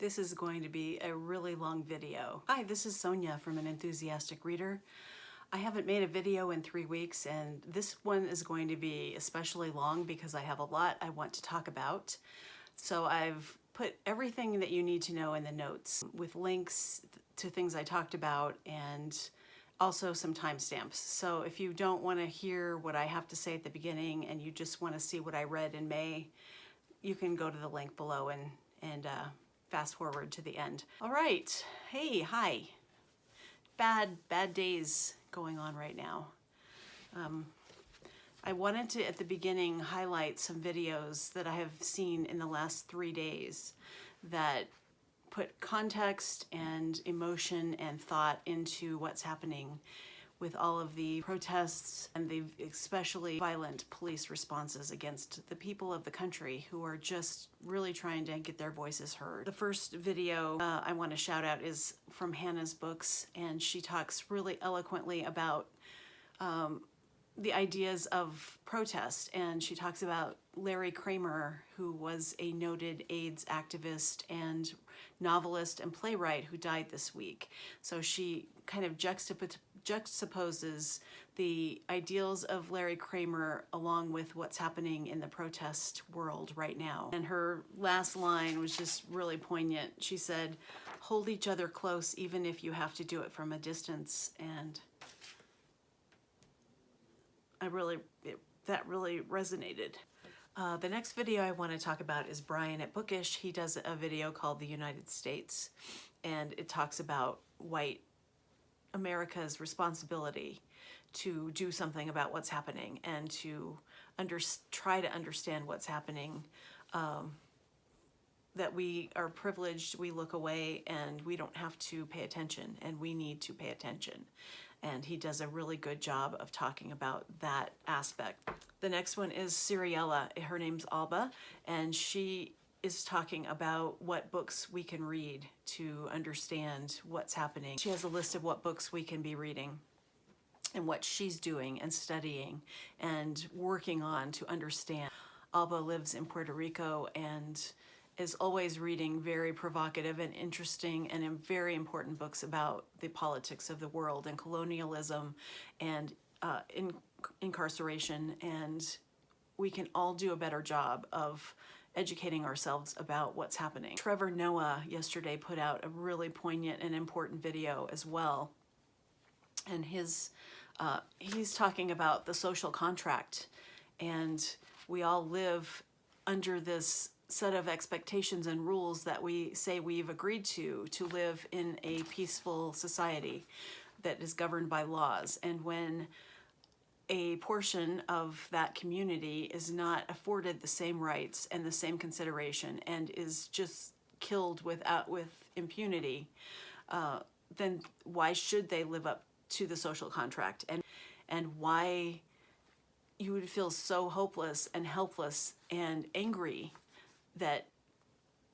This is going to be a really long video. Hi, this is Sonia from An Enthusiastic Reader. I haven't made a video in 3 weeks, and this one is going to be especially long because I have a lot I want to talk about. So I've put everything that you need to know in the notes with links to things I talked about and also some timestamps. So if you don't want to hear what I have to say at the beginning and you just want to see what I read in May, you can go to the link below and fast forward to the end. All right. Hey, hi. Bad days going on right now. I wanted to, at the beginning, highlight some videos that I have seen in the last 3 days that put context and emotion and thought into what's happening with all of the protests and the especially violent police responses against the people of the country who are just really trying to get their voices heard. The first video I want to shout out is from Hannah's books, and she talks really eloquently about the ideas of protest, and she talks about Larry Kramer, who was a noted AIDS activist and novelist and playwright who died this week. So she kind of juxtaposes the ideals of Larry Kramer along with what's happening in the protest world right now. And her last line was just really poignant. She said, "Hold each other close even if you have to do it from a distance." And that really resonated. The next video I want to talk about is Brian at Bookish. He does a video called The United States, and it talks about white America's responsibility to do something about what's happening and to try to understand what's happening, that we are privileged, we look away, and we don't have to pay attention, and we need to pay attention. And he does a really good job of talking about that aspect. The next one is Seriela. Her name's Alba, and she is talking about what books we can read to understand what's happening. She has a list of what books we can be reading and what she's doing and studying and working on to understand. Alba lives in Puerto Rico and is always reading very provocative and interesting and very important books about the politics of the world and colonialism and incarceration, and we can all do a better job of educating ourselves about what's happening. Trevor Noah yesterday put out a really poignant and important video as well, and he's talking about the social contract, and we all live under this set of expectations and rules that we say we've agreed to live in a peaceful society that is governed by laws. And when a portion of that community is not afforded the same rights and the same consideration and is just killed with impunity, then why should they live up to the social contract? And why you would feel so hopeless and helpless and angry that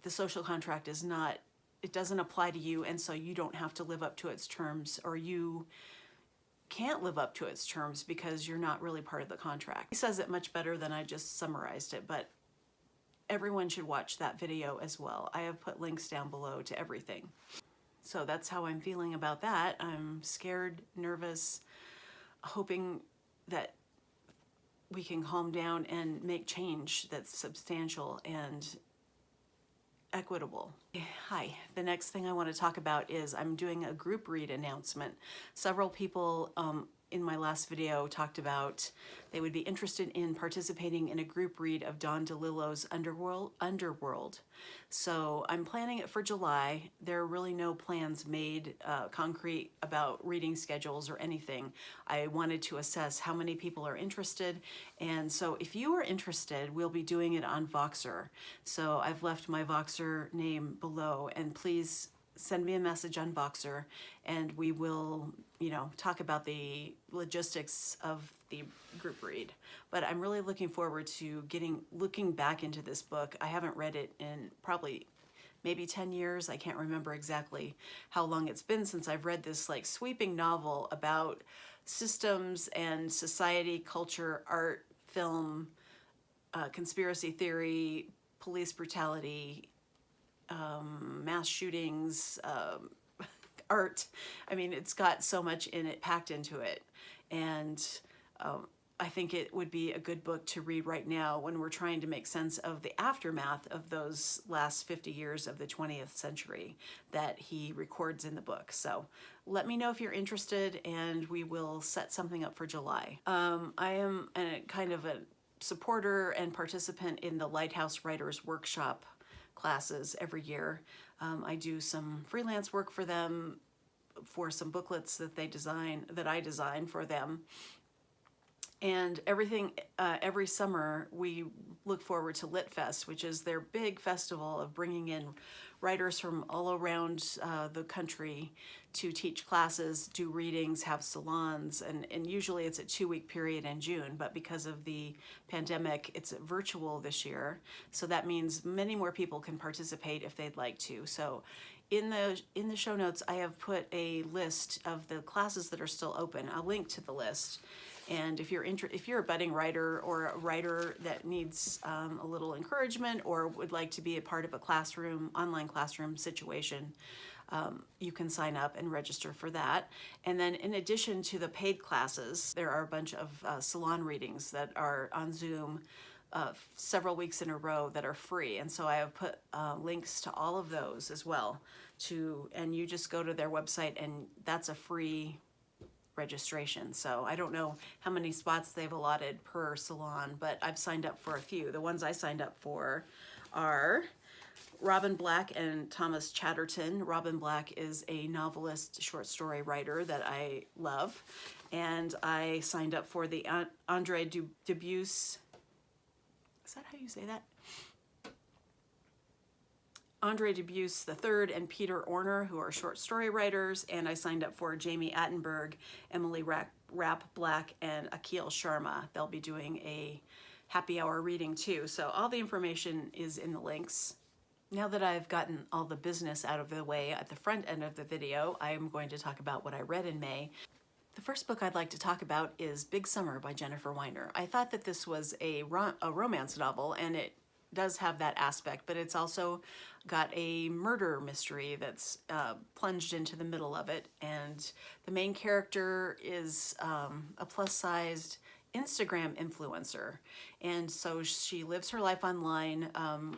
the social contract it doesn't apply to you, and so you don't have to live up to its terms, or you can't live up to its terms because you're not really part of the contract. He says it much better than I just summarized it, but everyone should watch that video as well. I have put links down below to everything. So that's how I'm feeling about that. I'm scared, nervous, hoping that we can calm down and make change that's substantial and equitable. Hi, the next thing I want to talk about is I'm doing a group read announcement. Several people in my last video talked about they would be interested in participating in a group read of Don Delillo's Underworld. So I'm planning it for July. There are really no plans made concrete about reading schedules or anything. I wanted to assess how many people are interested, and so if you are interested, we'll be doing it on Voxer. So I've left my Voxer name below, and please send me a message on Voxer, and we will, talk about the logistics of the group read. But I'm really looking forward to looking back into this book. I haven't read it in probably maybe 10 years. I can't remember exactly how long it's been since I've read this sweeping novel about systems and society, culture, art, film, conspiracy theory, police brutality, mass shootings, art. I mean, it's got so much in it, packed into it. And I think it would be a good book to read right now when we're trying to make sense of the aftermath of those last 50 years of the 20th century that he records in the book. So let me know if you're interested, and we will set something up for July. I am kind of a supporter and participant in the Lighthouse Writers Workshop classes every year. I do some freelance work for them, for some booklets that I design for them. And every summer we look forward to Lit Fest, which is their big festival of bringing in writers from all around the country to teach classes, do readings, have salons, and usually it's a 2-week period in June, but because of the pandemic, it's virtual this year. So that means many more people can participate if they'd like to. So in the show notes, I have put a list of the classes that are still open. I'll link to the list. And if you're a budding writer or a writer that needs a little encouragement or would like to be a part of a online classroom situation, you can sign up and register for that. And then in addition to the paid classes, there are a bunch of salon readings that are on Zoom several weeks in a row that are free. And so I have put links to all of those as well. And you just go to their website, and that's a free registration. So I don't know how many spots they've allotted per salon, but I've signed up for a few. The ones I signed up for are Robin Black and Thomas Chatterton. Robin Black is a novelist, short story writer that I love, and I signed up for the Andre Dubusse. Is that how you say that? Andre Dubusse III and Peter Orner, who are short story writers, and I signed up for Jamie Attenberg, Emily Rapp Black, and Akhil Sharma. They'll be doing a happy hour reading too. So all the information is in the links. Now that I've gotten all the business out of the way at the front end of the video, I'm going to talk about what I read in May. The first book I'd like to talk about is Big Summer by Jennifer Weiner. I thought that this was a romance novel, and it does have that aspect, but it's also got a murder mystery that's plunged into the middle of it. And the main character is a plus-sized Instagram influencer. And so she lives her life online,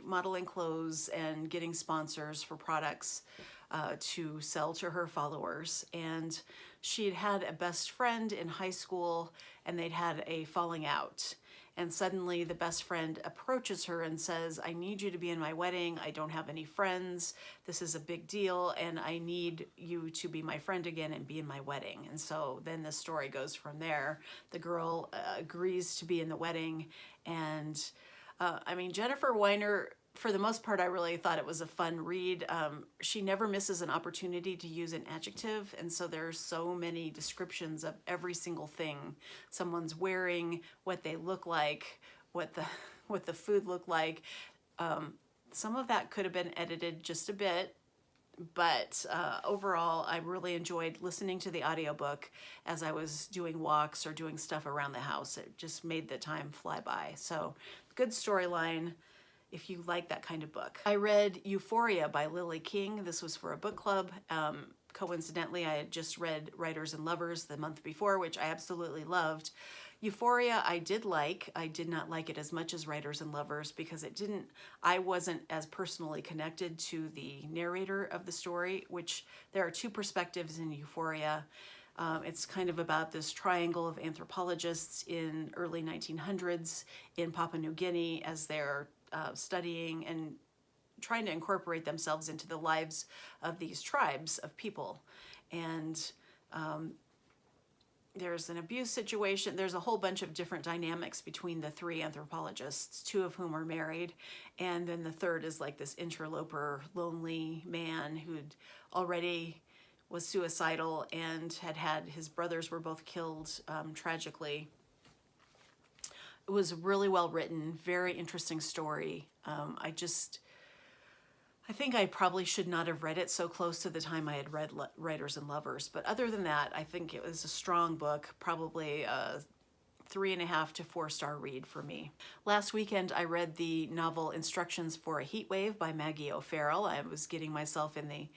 modeling clothes and getting sponsors for products to sell to her followers. And she'd had a best friend in high school, and they'd had a falling out. And suddenly the best friend approaches her and says, I need you to be in my wedding. I don't have any friends. This is a big deal, and I need you to be my friend again and be in my wedding. And so then the story goes from there. The girl agrees to be in the wedding. And I mean, Jennifer Weiner, for the most part, I really thought it was a fun read. She never misses an opportunity to use an adjective, and so there's so many descriptions of every single thing someone's wearing, what they look like, what the food looked like. Some of that could have been edited just a bit, but overall, I really enjoyed listening to the audiobook as I was doing walks or doing stuff around the house. It just made the time fly by. So, good storyline if you like that kind of book. I read Euphoria by Lily King. This was for a book club. Coincidentally, I had just read Writers and Lovers the month before, which I absolutely loved. Euphoria I did like. I did not like it as much as Writers and Lovers because I wasn't as personally connected to the narrator of the story, which there are two perspectives in Euphoria. It's kind of about this triangle of anthropologists in early 1900s in Papua New Guinea as they're studying and trying to incorporate themselves into the lives of these tribes of people. And there's an abuse situation. There's a whole bunch of different dynamics between the three anthropologists, two of whom are married. And then the third is like this interloper, lonely man who'd already was suicidal and had his brothers were both killed tragically. It was really well written, very interesting story. I think I probably should not have read it so close to the time I had read Writers and Lovers. But other than that, I think it was a strong book, probably a 3.5 to 4-star read for me. Last weekend I read the novel Instructions for a Heatwave by Maggie O'Farrell. I was getting myself in the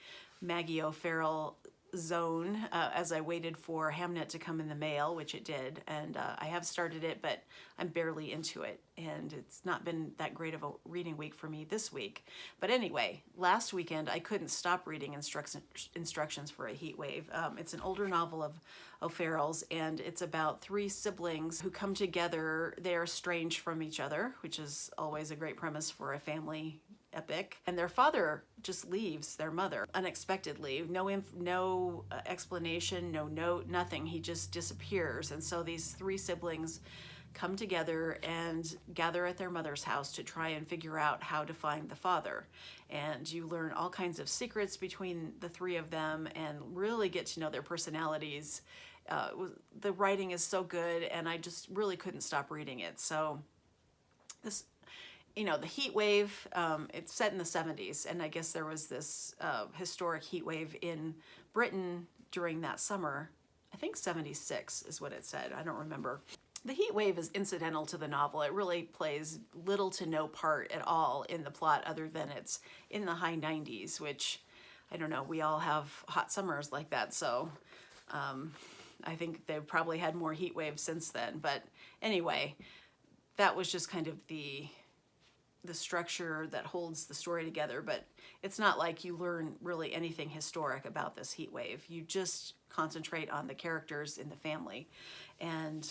Maggie O'Farrell zone as I waited for Hamnet to come in the mail, which it did, and I have started it, but I'm barely into it, and it's not been that great of a reading week for me this week. But anyway, last weekend I couldn't stop reading Instructions for a Heatwave. It's an older novel of O'Farrell's, and it's about 3 siblings who come together. They're estranged from each other, which is always a great premise for a family epic, and their father just leaves their mother unexpectedly. No explanation, no note, nothing. He just disappears. And so these 3 siblings come together and gather at their mother's house to try and figure out how to find the father. And you learn all kinds of secrets between the 3 of them and really get to know their personalities. The writing is so good, and I just really couldn't stop reading it. So this, you know, the heat wave, it's set in the 70s, and I guess there was this historic heat wave in Britain during that summer. I think 76 is what it said. I don't remember. The heat wave is incidental to the novel. It really plays little to no part at all in the plot, other than it's in the high 90s, which, I don't know, we all have hot summers like that, so I think they've probably had more heat waves since then. But anyway, that was just kind of the structure that holds the story together, but it's not like you learn really anything historic about this heat wave. You just concentrate on the characters in the family. And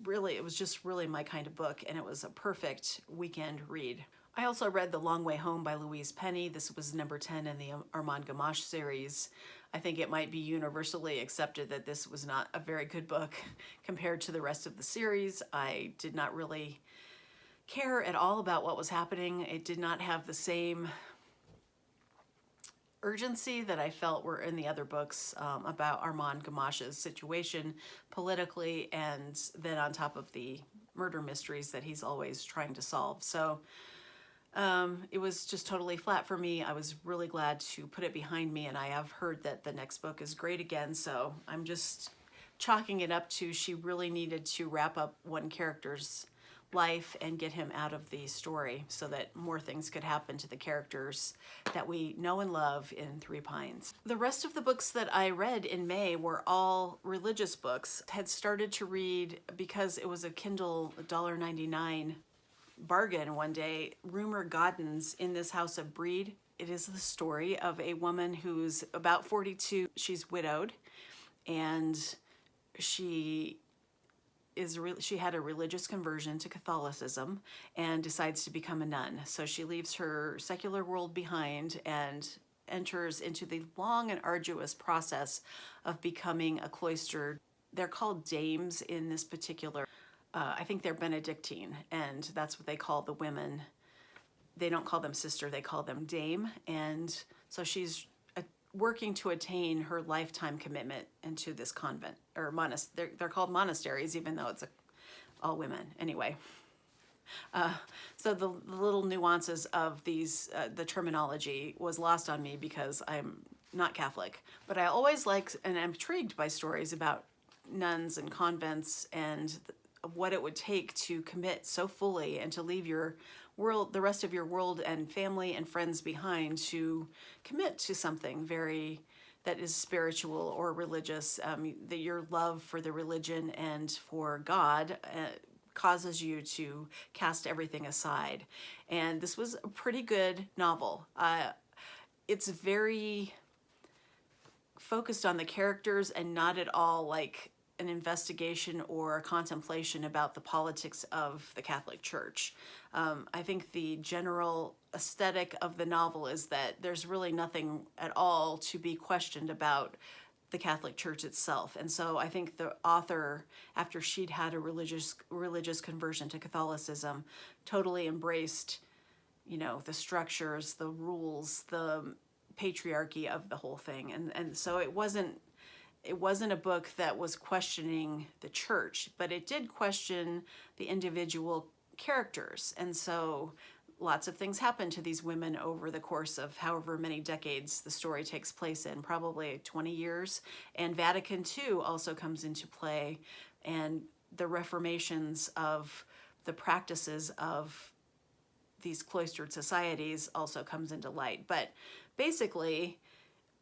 really, it was just really my kind of book, and it was a perfect weekend read. I also read The Long Way Home by Louise Penny. This was number 10 in the Armand Gamache series. I think it might be universally accepted that this was not a very good book compared to the rest of the series. I did not really care at all about what was happening. It did not have the same urgency that I felt were in the other books about Armand Gamache's situation politically, and then on top of the murder mysteries that he's always trying to solve. So it was just totally flat for me. I was really glad to put it behind me, and I have heard that the next book is great again, so I'm just chalking it up to she really needed to wrap up one character's life and get him out of the story so that more things could happen to the characters that we know and love in Three Pines. The rest of the books that I read in May were all religious books. I had started to read, because it was a Kindle $1.99 bargain one day, Rumer Godden's In This House of Brede. It is the story of a woman who's about 42. She's widowed, and she had a religious conversion to Catholicism and decides to become a nun. So she leaves her secular world behind and enters into the long and arduous process of becoming a cloistered. They're called dames in this particular, I think they're Benedictine, and that's what they call the women. They don't call them sister, they call them dame. And so she's working to attain her lifetime commitment into this convent, or monastery. They're called monasteries, even though it's all women. Anyway, so the little nuances of these, the terminology was lost on me because I'm not Catholic. But I always like and am intrigued by stories about nuns and convents and what it would take to commit so fully and to leave your world, the rest of your world and family and friends behind, to commit to something very that is spiritual or religious. That your love for the religion and for God causes you to cast everything aside. And this was a pretty good novel. It's very focused on the characters and not at all like an investigation or a contemplation about the politics of the Catholic Church. I think the general aesthetic of the novel is that there's really nothing at all to be questioned about the Catholic Church itself. And so I think the author, after she'd had a religious conversion to Catholicism, totally embraced, you know, the structures, the rules, the patriarchy of the whole thing. And so it wasn't a book that was questioning the church, but it did question the individual characters. And so lots of things happen to these women over the course of however many decades the story takes place in, probably 20 years. And Vatican II also comes into play. And the reformations of the practices of these cloistered societies also comes into light. But basically,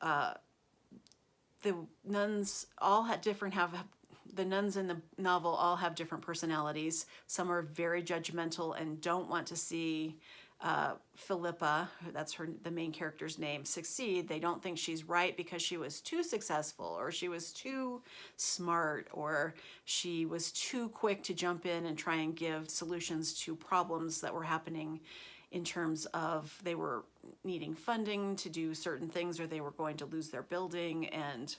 the nuns all had the nuns in the novel all have different personalities. Some are very judgmental and don't want to see Philippa, that's the main character's name, succeed. They don't think she's right because she was too successful, or she was too smart, or she was too quick to jump in and try and give solutions to problems that were happening in terms of they were needing funding to do certain things, or they were going to lose their building, and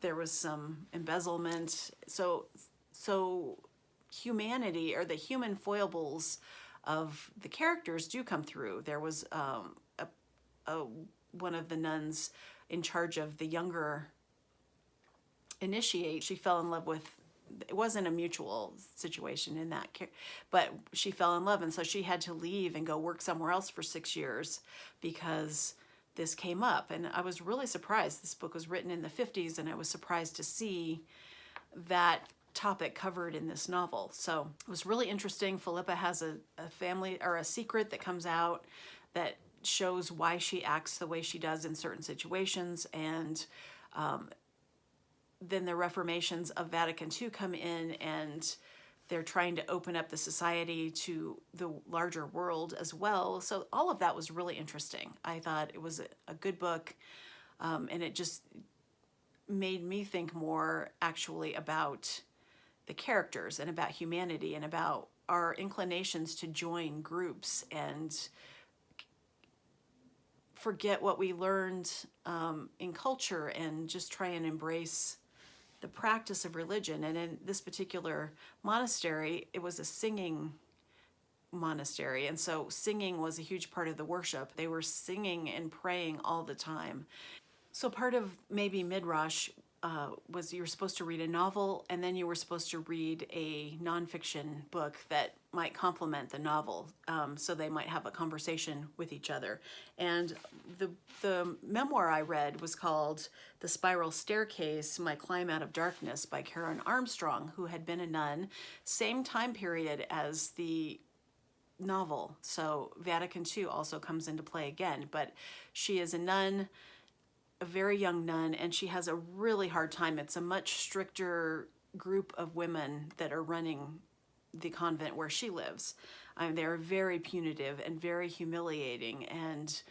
there was some embezzlement. So humanity, or the human foibles of the characters, do come through. There was one of the nuns in charge of the younger initiate. She fell in love with, it wasn't a mutual situation in that, but she fell in love, and so she had to leave and go work somewhere else for 6 years because this came up. And I was really surprised. This book was written in the 50s, and I was surprised to see that topic covered in this novel. So it was really interesting. Philippa has a family, or a secret that comes out that shows why she acts the way she does in certain situations. And then the reformations of Vatican II come in, and they're trying to open up the society to the larger world as well. So all of that was really interesting. I thought it was a good book, and it just made me think more actually about the characters and about humanity and about our inclinations to join groups and forget what we learned in culture and just try and embrace the practice of religion. And in this particular monastery, it was a singing monastery, and so singing was a huge part of the worship. They were singing and praying all the time. So part of maybe Midrash was you were supposed to read a novel, and then you were supposed to read a nonfiction book that might complement the novel, so they might have a conversation with each other. And the memoir I read was called The Spiral Staircase, My Climb Out of Darkness by Karen Armstrong, who had been a nun, same time period as the novel. So Vatican II also comes into play again, but she is a nun, a very young nun, and she has a really hard time. It's a much stricter group of women that are running the convent where she lives. They're very punitive and very humiliating, and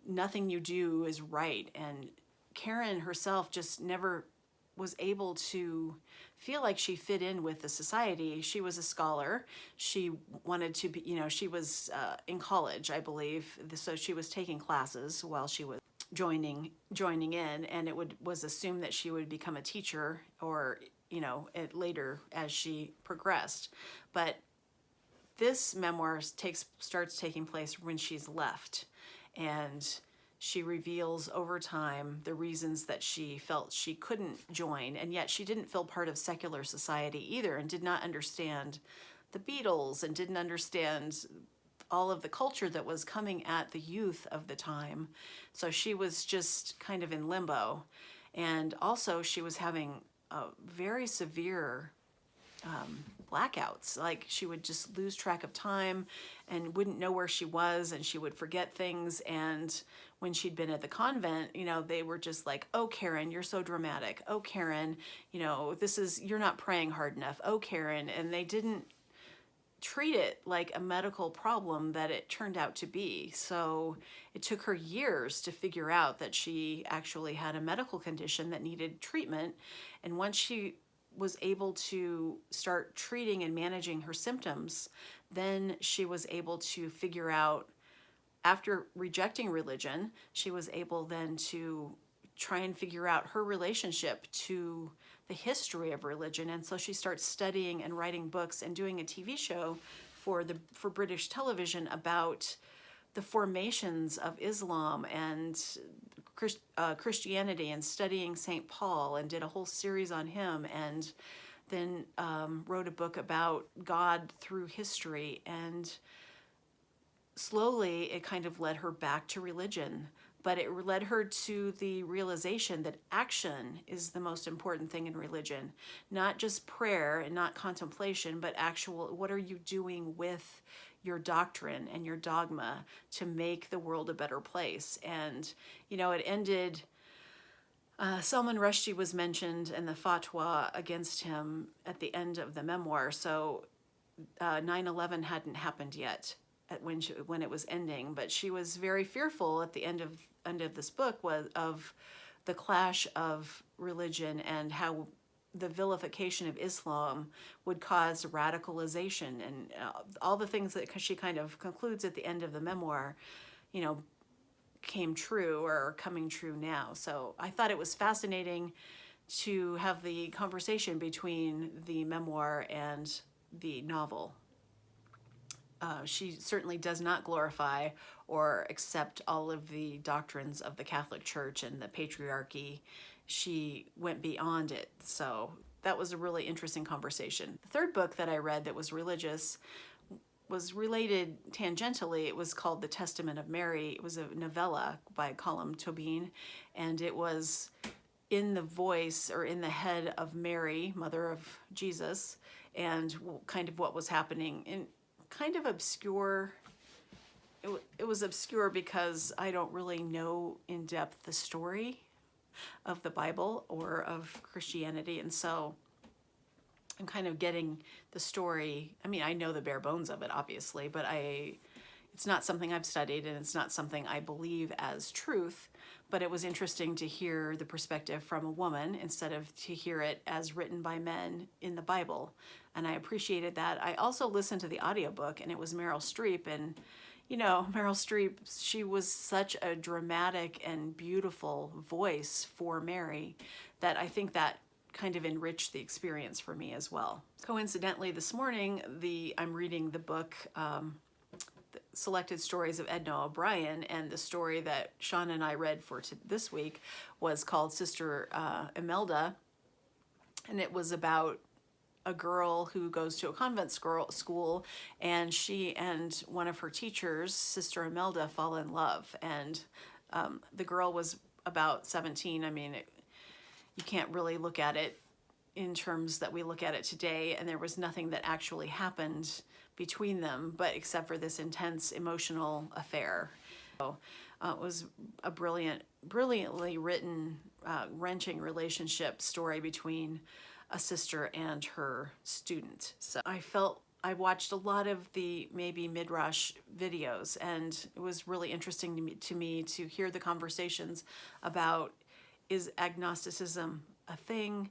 nothing you do is right. And Karen herself just never was able to feel like she fit in with the society. She was a scholar. She wanted to be, she was in college, I believe. So she was taking classes while she was joining in, and it was assumed that she would become a teacher, or later as she progressed. But this memoir starts taking place when she's left, and she reveals over time the reasons that she felt she couldn't join, and yet she didn't feel part of secular society either, and did not understand the Beatles, and didn't understand all of the culture that was coming at the youth of the time. So she was just kind of in limbo. And also she was having very severe blackouts. Like, she would just lose track of time and wouldn't know where she was, and she would forget things. And when she'd been at the convent, they were just like, "Oh, Karen, you're so dramatic. Oh, Karen, you're not praying hard enough. Oh, Karen." And they didn't treat it like a medical problem that it turned out to be. So it took her years to figure out that she actually had a medical condition that needed treatment. And once she was able to start treating and managing her symptoms, then she was able to figure out, after rejecting religion, she was able then to try and figure out her relationship to the history of religion. And so she starts studying and writing books and doing a TV show for British television about the formations of Islam and Christianity, and studying St. Paul, and did a whole series on him, and then wrote a book about God through history. And slowly it kind of led her back to religion. but it led her to the realization that action is the most important thing in religion. Not just prayer and not contemplation, but actual, what are you doing with your doctrine and your dogma to make the world a better place? And, you know, it ended, Salman Rushdie was mentioned and the fatwa against him at the end of the memoir. So 9/11 hadn't happened yet when it was ending, but she was very fearful at the end of this book of the clash of religion and how the vilification of Islam would cause radicalization and all the things that she kind of concludes at the end of the memoir, you know, came true or are coming true now. So I thought it was fascinating to have the conversation between the memoir and the novel. She certainly does not glorify or accept all of the doctrines of the Catholic Church and the patriarchy. She went beyond it. So that was a really interesting conversation. The third book that I read that was religious was related tangentially. It was called The Testament of Mary. It was a novella by Colm Toibin, and it was in the voice or in the head of Mary, mother of Jesus, and kind of what was happening in kind of obscure. It was obscure because I don't really know in depth the story of the Bible or of Christianity, and so I'm kind of getting the story. I mean, I know the bare bones of it, obviously, but it's not something I've studied and it's not something I believe as truth, but it was interesting to hear the perspective from a woman instead of to hear it as written by men in the Bible. And I appreciated that. I also listened to the audiobook, and it was Meryl Streep, and you know, Meryl Streep, she was such a dramatic and beautiful voice for Mary that I think that kind of enriched the experience for me as well. Coincidentally, this morning, I'm reading the book, Selected Stories of Edna O'Brien, and the story that Sean and I read for this week was called Sister Imelda, and it was about a girl who goes to a convent school, and she and one of her teachers, Sister Imelda, fall in love. And the girl was about 17. I mean, you can't really look at it in terms that we look at it today, and there was nothing that actually happened between them, but except for this intense emotional affair. So it was a brilliantly written, wrenching relationship story between a sister and her student. So I watched a lot of the Maybe Midrash videos, and it was really interesting to me to hear the conversations about, is agnosticism a thing?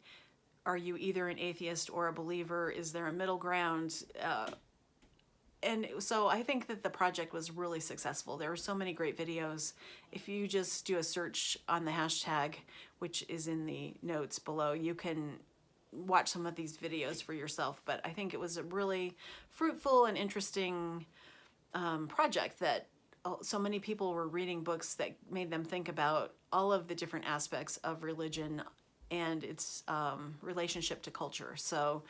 Are you either an atheist or a believer? Is there a middle ground? And so I think that the project was really successful. There were so many great videos. If you just do a search on the hashtag, which is in the notes below, you can watch some of these videos for yourself. But I think it was a really fruitful and interesting project that so many people were reading books that made them think about all of the different aspects of religion and its relationship to culture. So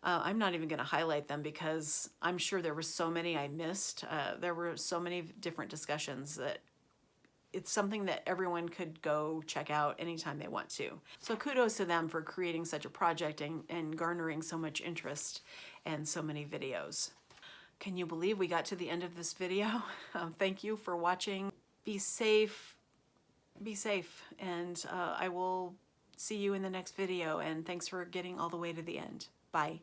I'm not even going to highlight them because I'm sure there were so many I missed. There were so many different discussions that it's something that everyone could go check out anytime they want to. So kudos to them for creating such a project and garnering so much interest and so many videos. Can you believe we got to the end of this video? Thank you for watching. Be safe, and I will see you in the next video, and thanks for getting all the way to the end. Bye.